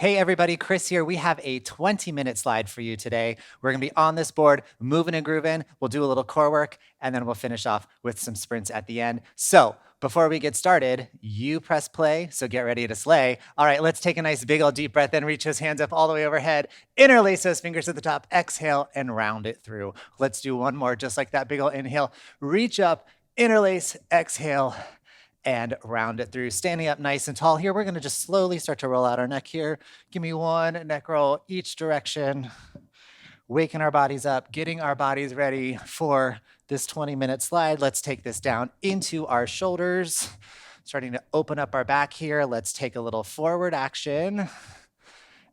Hey everybody, Chris here. We have a 20-minute slide for you today. We're gonna be on this board, moving and grooving. We'll do a little core work, and then we'll finish off with some sprints at the end. So before we get started, you press play, so get ready to slay. All right, let's take a nice big old deep breath in, reach those hands up all the way overhead, interlace those fingers at the top, exhale, and round it through. Let's do one more, just like that big old inhale. Reach up, interlace, exhale, and round it through. Standing up nice and tall here, we're gonna just slowly start to roll out our neck here. Give me one neck roll each direction, waking our bodies up, getting our bodies ready for this 20-minute slide. Let's take this down into our shoulders, starting to open up our back here. Let's take a little forward action.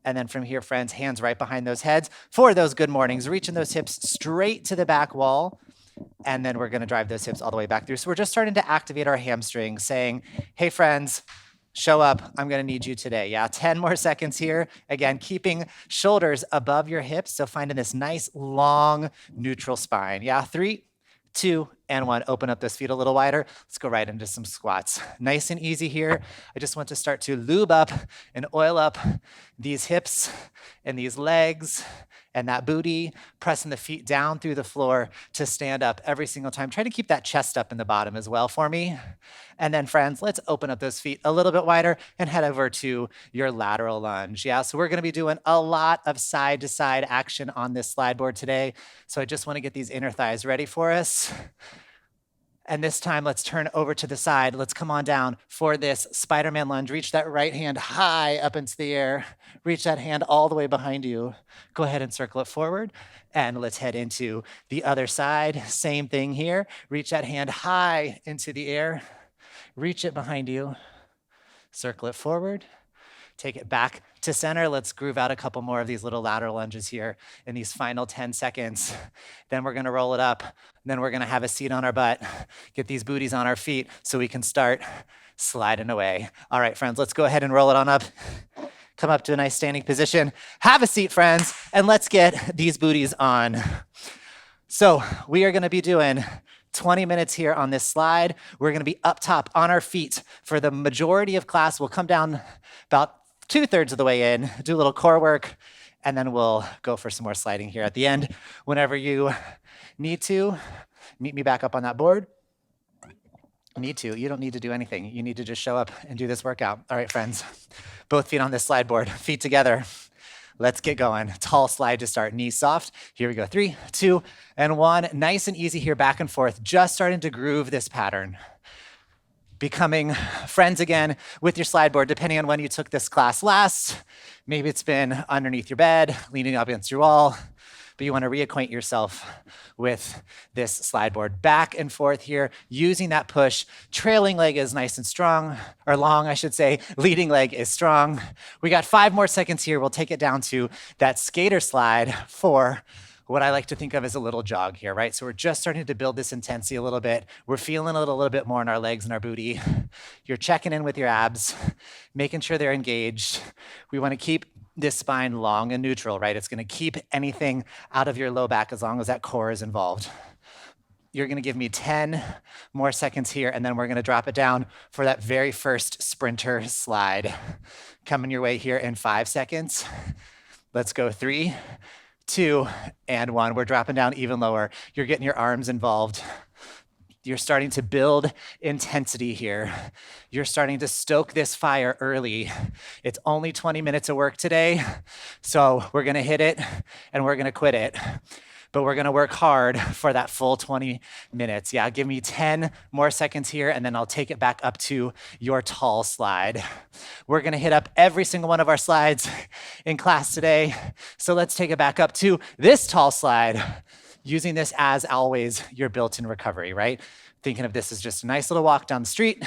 And then from here, friends, hands right behind those heads for those good mornings, reaching those hips straight to the back wall. And then we're gonna drive those hips all the way back through. So we're just starting to activate our hamstrings, saying, hey friends, show up, I'm gonna need you today. Yeah, 10 more seconds here. Again, keeping shoulders above your hips. So finding this nice, long, neutral spine. Yeah, 3, 2, and 1. Open up those feet a little wider. Let's go right into some squats. Nice and easy here. I just want to start to lube up and oil up these hips and these legs and that booty, pressing the feet down through the floor to stand up every single time. Try to keep that chest up in the bottom as well for me. And then friends, let's open up those feet a little bit wider and head over to your lateral lunge. Yeah, so we're gonna be doing a lot of side to side action on this slide board today. So I just wanna get these inner thighs ready for us. And this time, let's turn over to the side. Let's come on down for this Spider-Man lunge. Reach that right hand high up into the air. Reach that hand all the way behind you. Go ahead and circle it forward. And let's head into the other side. Same thing here. Reach that hand high into the air. Reach it behind you. Circle it forward. Take it back to center. Let's groove out a couple more of these little lateral lunges here in these final 10 seconds. Then we're gonna roll it up. Then we're gonna have a seat on our butt, get these booties on our feet so we can start sliding away. All right, friends, let's go ahead and roll it on up. Come up to a nice standing position. Have a seat, friends, and let's get these booties on. So we are gonna be doing 20 minutes here on this slide. We're gonna be up top on our feet for the majority of class. We'll come down about 2/3 of the way in, do a little core work, and then we'll go for some more sliding here at the end. Whenever you need to, meet me back up on that board. You don't need to do anything. You need to just show up and do this workout. All right, friends, both feet on this slide board, feet together. Let's get going. Tall slide to start, knees soft. Here we go, 3, 2, and 1. Nice and easy here, back and forth, just starting to groove this pattern. Becoming friends again with your slide board, depending on when you took this class last. Maybe it's been underneath your bed, leaning up against your wall, but you want to reacquaint yourself with this slide board. Back and forth here, using that push. Trailing leg is nice and strong, or long, I should say. Leading leg is strong. We got 5 more seconds here. We'll take it down to that skater slide for what I like to think of as a little jog here, right? So we're just starting to build this intensity a little bit. We're feeling a little bit more in our legs and our booty. You're checking in with your abs, making sure they're engaged. We want to keep this spine long and neutral, right? It's going to keep anything out of your low back as long as that core is involved. You're going to give me 10 more seconds here, and then we're going to drop it down for that very first sprinter slide. Coming your way here in 5 seconds. Let's go 3, 2, and 1. We're dropping down even lower. You're getting your arms involved. You're starting to build intensity here. You're starting to stoke this fire early. It's only 20 minutes of work today, so we're gonna hit it and we're gonna quit it. But we're gonna work hard for that full 20 minutes. Yeah, give me 10 more seconds here, and then I'll take it back up to your tall slide. We're gonna hit up every single one of our slides in class today. So let's take it back up to this tall slide, using this as always your built-in recovery, right? Thinking of this as just a nice little walk down the street.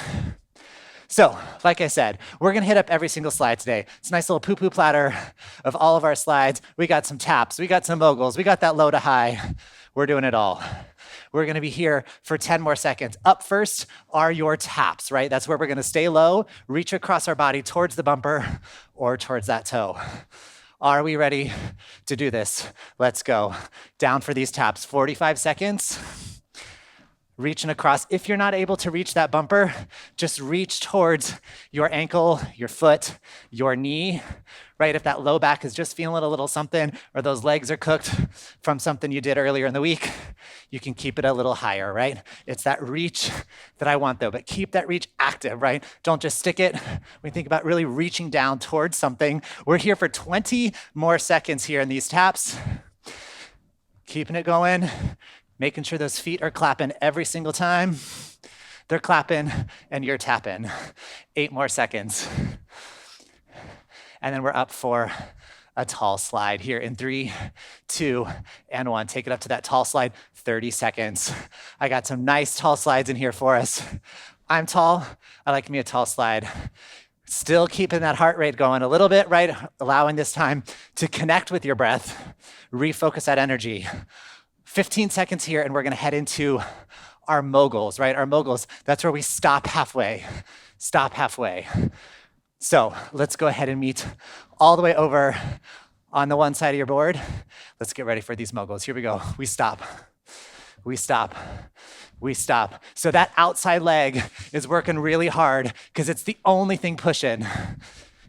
So, like I said, we're gonna hit up every single slide today. It's a nice little poo-poo platter of all of our slides. We got some taps, we got some moguls, we got that low to high. We're doing it all. We're gonna be here for 10 more seconds. Up first are your taps, right? That's where we're gonna stay low, reach across our body towards the bumper or towards that toe. Are we ready to do this? Let's go. Down for these taps, 45 seconds. reaching across. If you're not able to reach that bumper, just reach towards your ankle, your foot, your knee, right? If that low back is just feeling a little something, or those legs are cooked from something you did earlier in the week, you can keep it a little higher, right? It's that reach that I want though, but keep that reach active, right? Don't just stick it. We think about really reaching down towards something. We're here for 20 more seconds here in these taps. Keeping it going. Making sure those feet are clapping every single time. They're clapping and you're tapping. 8 more seconds. And then we're up for a tall slide here in 3, 2, and 1. Take it up to that tall slide, 30 seconds. I got some nice tall slides in here for us. I'm tall, I like me a tall slide. Still keeping that heart rate going a little bit, right? Allowing this time to connect with your breath, refocus that energy. 15 seconds here, and we're gonna head into our moguls, right? Our moguls, that's where we stop halfway. Stop halfway. So let's go ahead and meet all the way over on the one side of your board. Let's get ready for these moguls. Here we go. We stop. We stop. We stop. So that outside leg is working really hard because it's the only thing pushing.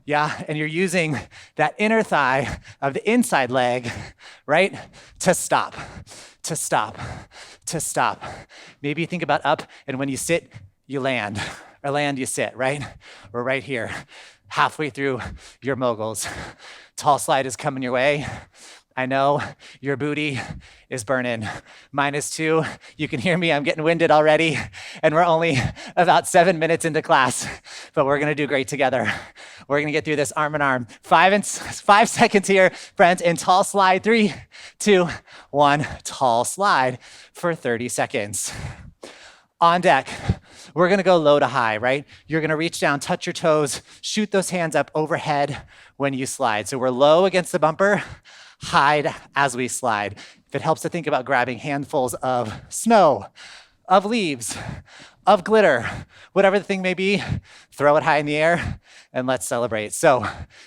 Yeah, and you're using that inner thigh of the inside leg, right, to stop, to stop, to stop. Maybe you think about up, and when you sit, you land, or land, you sit, right? We're right here, halfway through your moguls. Tall slide is coming your way. I know your booty is burning. -2, you can hear me, I'm getting winded already, and we're only about 7 minutes into class, but we're gonna do great together. We're gonna get through this arm in arm. 5 seconds here, friends, in tall slide. 3, 2, 1, tall slide for 30 seconds. On deck, we're gonna go low to high, right? You're gonna reach down, touch your toes, shoot those hands up overhead when you slide. So we're low against the bumper, hide as we slide. If it helps to think about grabbing handfuls of snow, of leaves, of glitter, whatever the thing may be, throw it high in the air and let's celebrate. So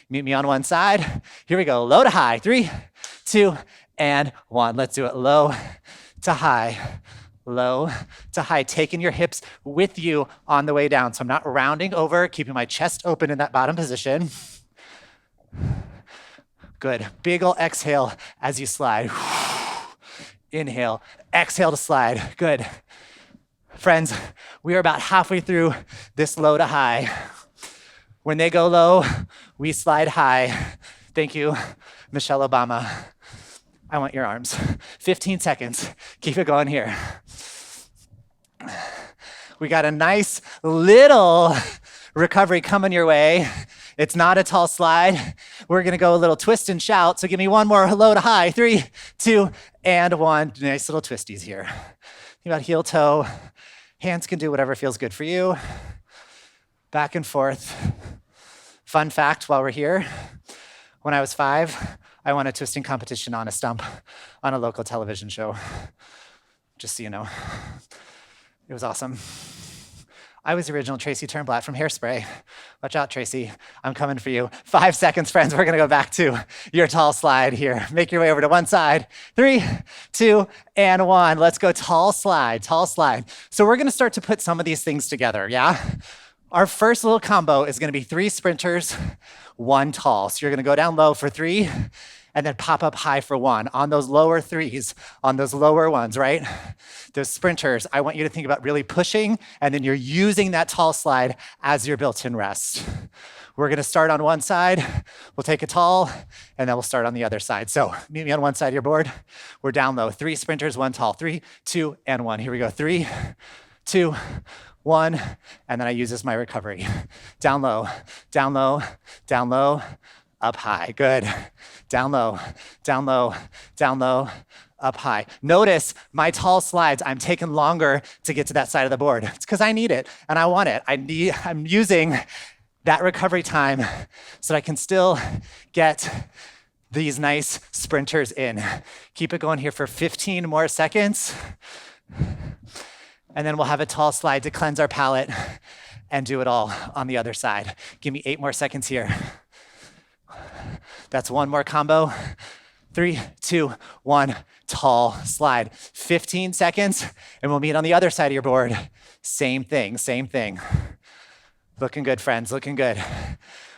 meet me on one side. Here we go, low to high. 3, 2, and 1. Let's do it, low to high. Low to high, taking your hips with you on the way down. So I'm not rounding over, keeping my chest open in that bottom position. Good, big ol' exhale as you slide. Inhale, exhale to slide, good. Friends, we are about halfway through this low to high. When they go low, we slide high. Thank you, Michelle Obama. I want your arms. 15 seconds, keep it going here. We got a nice little recovery coming your way. It's not a tall slide. We're gonna go a little twist and shout. So give me one more low to high. 3, 2, and 1. Nice little twisties here. Think about heel toe. Hands can do whatever feels good for you. Back and forth. Fun fact while we're here, when I was 5, I won a twisting competition on a stump on a local television show. Just so you know. It was awesome. I was the original Tracy Turnblatt from Hairspray. Watch out, Tracy. I'm coming for you. 5 seconds, friends. We're gonna go back to your tall slide here. Make your way over to one side. 3, 2, and 1. Let's go tall slide, tall slide. So we're gonna start to put some of these things together, yeah? Our first little combo is gonna be 3 sprinters, 1 tall. So you're gonna go down low for 3, and then pop up high for 1 on those lower 3s, on those lower ones, right? Those sprinters, I want you to think about really pushing, and then you're using that tall slide as your built-in rest. We're gonna start on one side, we'll take a tall, and then we'll start on the other side. So meet me on one side of your board. We're down low, 3 sprinters, 1 tall. 3, 2, and 1. Here we go, 3, 2, 1, and then I use this my recovery. Down low, down low, down low, up high, good. Down low, down low, down low, up high. Notice my tall slides, I'm taking longer to get to that side of the board. It's because I need it and I want it. I'm using that recovery time so that I can still get these nice sprinters in. Keep it going here for 15 more seconds. And then we'll have a tall slide to cleanse our palate and do it all on the other side. Give me 8 more seconds here. That's 1 more combo. 3, 2, 1, tall slide. 15 seconds, and we'll meet on the other side of your board. Same thing, same thing. Looking good, friends, looking good.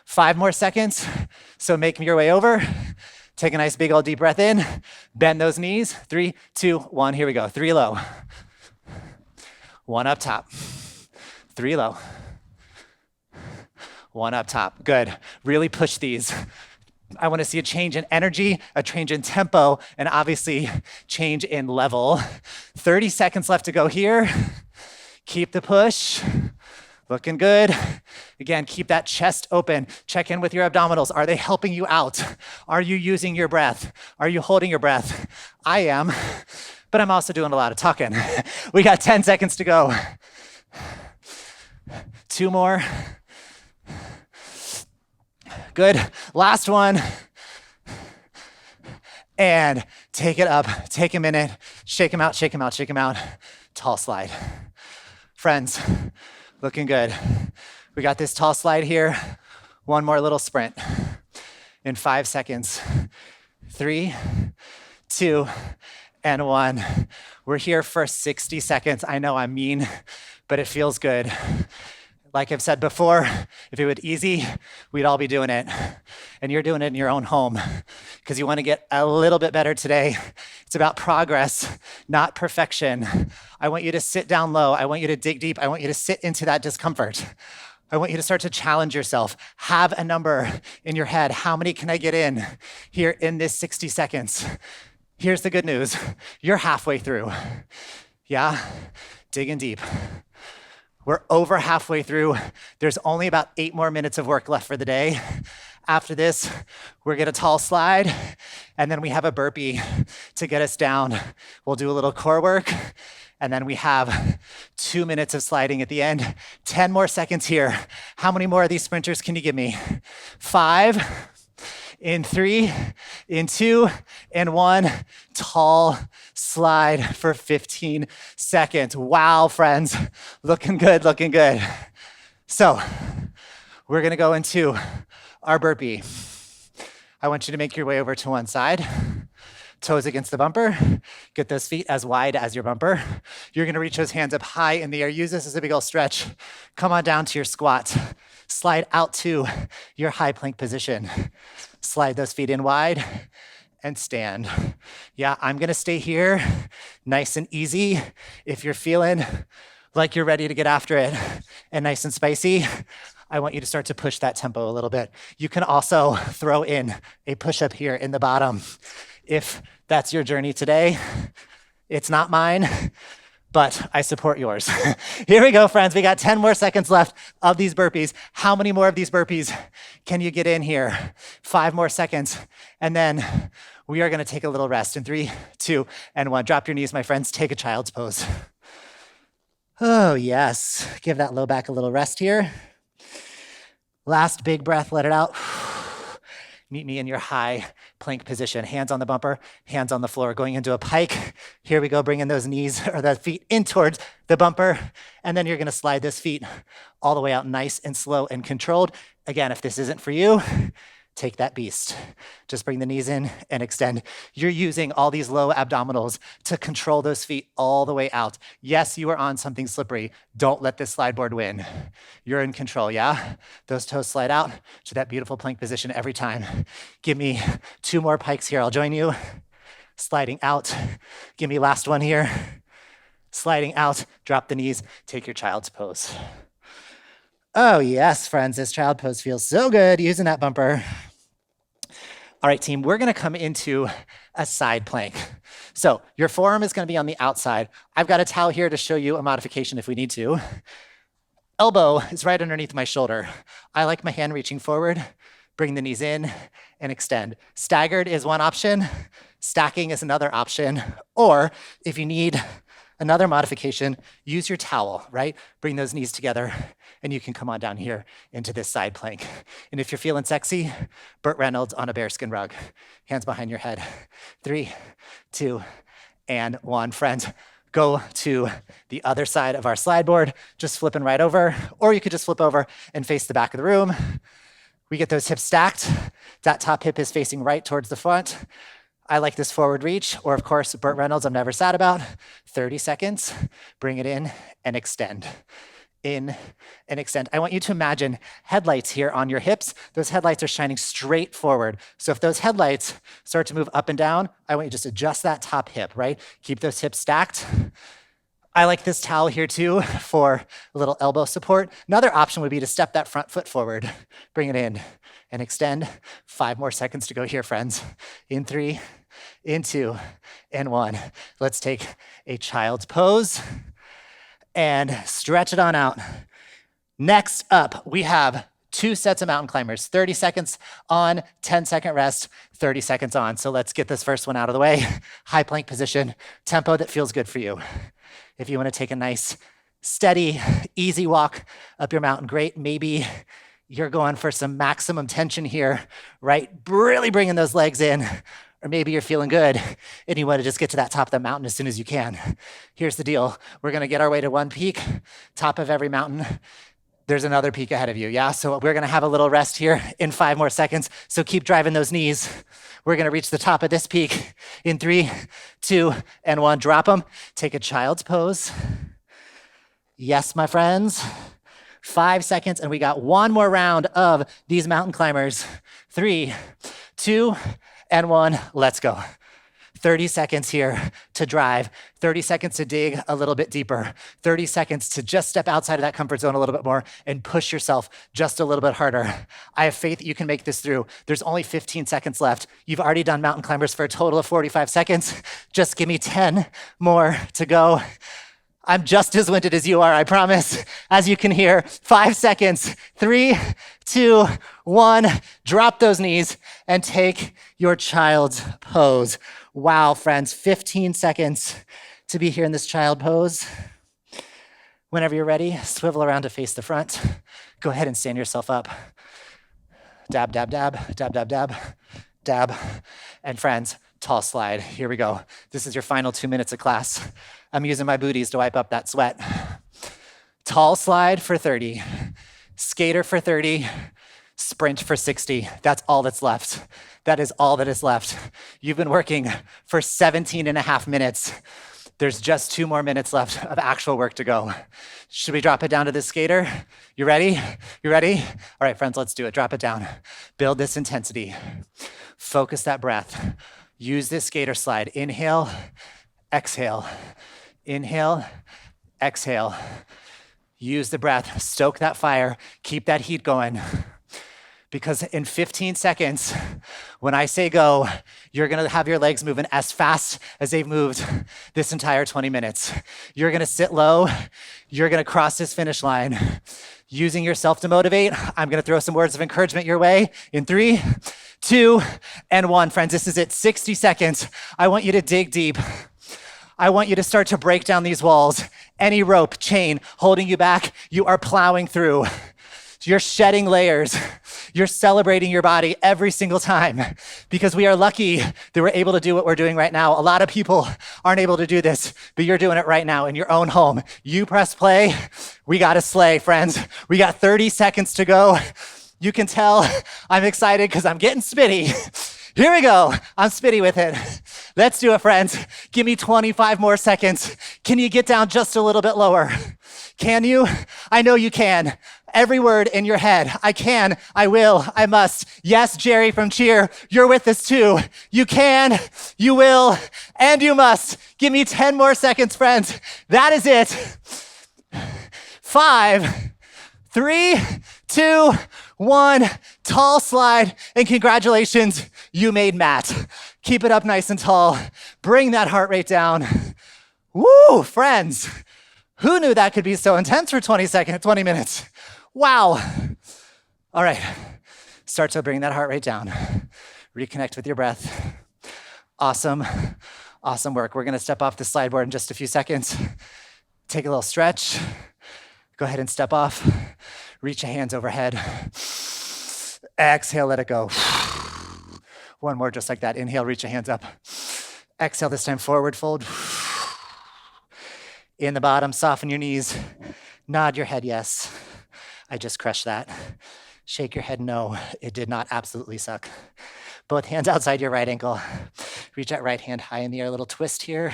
5 more seconds, so make your way over. Take a nice big old deep breath in. Bend those knees. 3, 2, 1, here we go. 3 low. 1 up top. 3 low. 1 up top. Good. Really push these. I want to see a change in energy, a change in tempo, and obviously change in level. 30 seconds left to go here. Keep the push. Looking good. Again, keep that chest open. Check in with your abdominals. Are they helping you out? Are you using your breath? Are you holding your breath? I am, but I'm also doing a lot of talking. We got 10 seconds to go. 2 more. Good. Last one. And take it up. Take a minute. Shake them out, shake them out, shake them out. Tall slide. Friends, looking good. We got this tall slide here. 1 more little sprint in 5 seconds. 3, 2, and 1. We're here for 60 seconds. I know I'm mean, but it feels good. Like I've said before, if it was easy, we'd all be doing it. And you're doing it in your own home because you want to get a little bit better today. It's about progress, not perfection. I want you to sit down low. I want you to dig deep. I want you to sit into that discomfort. I want you to start to challenge yourself. Have a number in your head. How many can I get in here in this 60 seconds? Here's the good news. You're halfway through. Yeah? Digging deep. We're over halfway through. There's only about 8 more minutes of work left for the day. After this, we're gonna tall slide, and then we have a burpee to get us down. We'll do a little core work, and then we have 2 minutes of sliding at the end. 10 more seconds here. How many more of these sprinters can you give me? 5, in 3, in 2, and 1. Tall slide for 15 seconds. Wow, friends. Looking good, looking good. So we're gonna go into our burpee. I want you to make your way over to one side. Toes against the bumper. Get those feet as wide as your bumper. You're gonna reach those hands up high in the air. Use this as a big old stretch. Come on down to your squat. Slide out to your high plank position. Slide those feet in wide and stand. Yeah, I'm gonna stay here, nice and easy. If you're feeling like you're ready to get after it and nice and spicy, I want you to start to push that tempo a little bit. You can also throw in a push-up here in the bottom. If that's your journey today, it's not mine, but I support yours. Here we go, friends. We got 10 more seconds left of these burpees. How many more of these burpees can you get in here? 5 more seconds. And then we are gonna take a little rest in 3, 2, and 1. Drop your knees, my friends. Take a child's pose. Oh, yes. Give that low back a little rest here. Last big breath, let it out. Meet me in your high plank position. Hands on the bumper, hands on the floor, going into a pike. Here we go, bringing those knees or the feet in towards the bumper. And then you're gonna slide those feet all the way out nice and slow and controlled. Again, if this isn't for you, take that beast. Just bring the knees in and extend. You're using all these low abdominals to control those feet all the way out. Yes, you are on something slippery. Don't let this slide board win. You're in control, yeah? Those toes slide out to that beautiful plank position every time. Give me 2 more pikes here. I'll join you. Sliding out. Give me last one here. Sliding out, drop the knees, take your child's pose. Oh yes, friends, this child pose feels so good using that bumper. All right, team, we're gonna come into a side plank. So your forearm is gonna be on the outside. I've got a towel here to show you a modification if we need to. Elbow is right underneath my shoulder. I like my hand reaching forward. Bring the knees in and extend. Staggered is one option. Stacking is another option. Or if you need another modification, use your towel, right? Bring those knees together and you can come on down here into this side plank. And if you're feeling sexy, Burt Reynolds on a bearskin rug. Hands behind your head. 3, 2, and 1. Friends, go to the other side of our slide board, just flipping right over, or you could just flip over and face the back of the room. We get those hips stacked. That top hip is facing right towards the front. I like this forward reach, or of course, Burt Reynolds, I'm never sad about. 30 seconds, bring it in and extend. In and extend. I want you to imagine headlights here on your hips. Those headlights are shining straight forward. So if those headlights start to move up and down, I want you to just adjust that top hip, right? Keep those hips stacked. I like this towel here too for a little elbow support. Another option would be to step that front foot forward. Bring it in and extend. 5 more seconds to go here, friends. In 3, in 2, and 1. Let's take a child's pose and stretch it on out. Next up, we have 2 sets of mountain climbers, 30 seconds on, 10-second rest, 30 seconds on. So let's get this first one out of the way. High plank position, tempo that feels good for you. If you want to take a nice, steady, easy walk up your mountain, great. Maybe you're going for some maximum tension here, right? Really bringing those legs in. Or maybe you're feeling good and you want to just get to that top of the mountain as soon as you can. Here's the deal. We're going to get our way to one peak, top of every mountain. There's another peak ahead of you, yeah? So we're going to have a little rest here in 5 more seconds. So keep driving those knees. We're going to reach the top of this peak in 3, 2, and 1. Drop them. Take a child's pose. Yes, my friends. 5 seconds, and we got one more round of these mountain climbers. 3, 2, and 1, let's go. 30 seconds here to drive, 30 seconds to dig a little bit deeper, 30 seconds to just step outside of that comfort zone a little bit more and push yourself just a little bit harder. I have faith that you can make this through. There's only 15 seconds left. You've already done mountain climbers for a total of 45 seconds. Just give me 10 more to go. I'm just as winded as you are, I promise. As you can hear, 5 seconds, 3, 2, 1. Drop those knees and take your child's pose. Wow, friends, 15 seconds to be here in this child pose. Whenever you're ready, swivel around to face the front. Go ahead and stand yourself up. Dab, dab, dab, dab, dab, dab, dab. And friends, tall slide. Here we go. This is your final 2 minutes of class. I'm using my booties to wipe up that sweat. Tall slide for 30, skater for 30, sprint for 60. That's all that's left. That is all that is left. You've been working for 17 and a half minutes. There's just 2 more minutes left of actual work to go. Should we drop it down to the skater? You ready? You ready? All right, friends, let's do it. Drop it down. Build this intensity. Focus that breath. Use this skater slide. Inhale, exhale. Inhale, exhale. Use the breath, stoke that fire, keep that heat going. Because in 15 seconds, when I say go, you're gonna have your legs moving as fast as they've moved this entire 20 minutes. You're gonna sit low, you're gonna cross this finish line. Using yourself to motivate, I'm gonna throw some words of encouragement your way in 3, 2, and 1. Friends, this is it, 60 seconds. I want you to dig deep. I want you to start to break down these walls. Any rope, chain holding you back, you are plowing through. You're shedding layers. You're celebrating your body every single time because we are lucky that we're able to do what we're doing right now. A lot of people aren't able to do this, but you're doing it right now in your own home. You press play. We got to slay, friends. We got 30 seconds to go. You can tell I'm excited because I'm getting spitty. Here we go. I'm spitty with it. Let's do it, friends. Give me 25 more seconds. Can you get down just a little bit lower? Can you? I know you can. Every word in your head. I can, I will, I must. Yes, Jerry from Cheer, you're with us too. You can, you will, and you must. Give me 10 more seconds, friends. That is it. 5, 3, 2, 1. Tall slide, and congratulations, you made Matt. Keep it up nice and tall. Bring that heart rate down. Woo, friends. Who knew that could be so intense for 20 minutes? Wow. All right, start to bring that heart rate down. Reconnect with your breath. Awesome, awesome work. We're gonna step off the slide board in just a few seconds. Take a little stretch. Go ahead and step off. Reach your hands overhead. Exhale, let it go. One more just like that. Inhale, reach your hands up. Exhale, this time forward fold. In the bottom, soften your knees. Nod your head, yes. I just crushed that. Shake your head, no. It did not absolutely suck. Both hands outside your right ankle. Reach that right hand high in the air, a little twist here.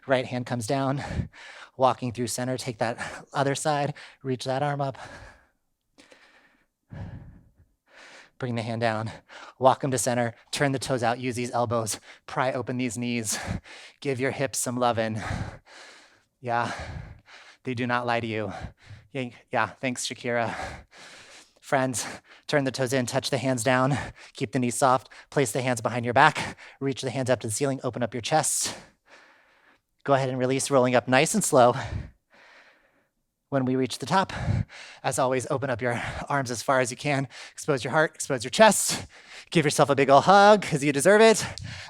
Right hand comes down, walking through center, take that other side, reach that arm up. Bring the hand down, walk them to center, turn the toes out, use these elbows, pry open these knees, give your hips some lovin'. Yeah, they do not lie to you. Yeah, thanks, Shakira. Friends, turn the toes in, touch the hands down, keep the knees soft, place the hands behind your back, reach the hands up to the ceiling, open up your chest. Go ahead and release, rolling up nice and slow. When we reach the top, as always, open up your arms as far as you can, expose your heart, expose your chest, give yourself a big ol' hug because you deserve it.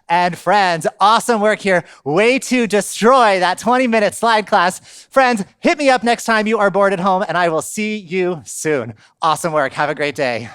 And friends, awesome work here. Way to destroy that 20-minute slide class. Friends, hit me up next time you are bored at home and I will see you soon. Awesome work. Have a great day.